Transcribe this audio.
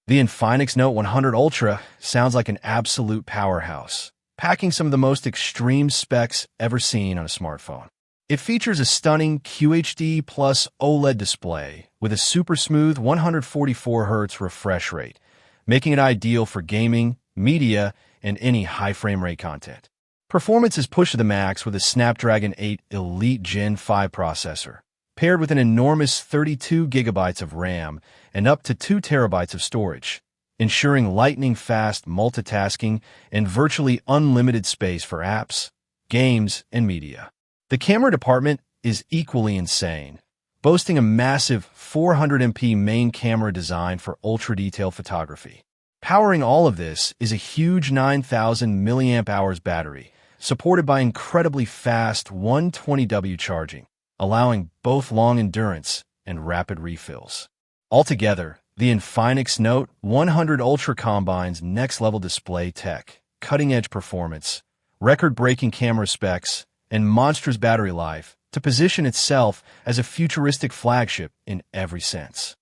The Infinix Note 100 Ultra sounds like an absolute powerhouse, packing some of the most extreme specs ever seen on a smartphone. It features a stunning QHD plus OLED display with a super smooth 144Hz refresh rate, making it ideal for gaming, media, and any high frame rate content. Performance is pushed to the max with a Snapdragon 8 Elite Gen 5 processor, paired with an enormous 32 gigabytes of RAM and up to 2 terabytes of storage, ensuring lightning-fast multitasking and virtually unlimited space for apps, games, and media. The camera department is equally insane, boasting a massive 400MP main camera design for ultra-detail photography. Powering all of this is a huge 9,000 mAh battery, supported by incredibly fast 120W charging, allowing both long endurance and rapid refills. Altogether, the Infinix Note 100 Ultra combines next-level display tech, cutting-edge performance, record-breaking camera specs, and monstrous battery life to position itself as a futuristic flagship in every sense.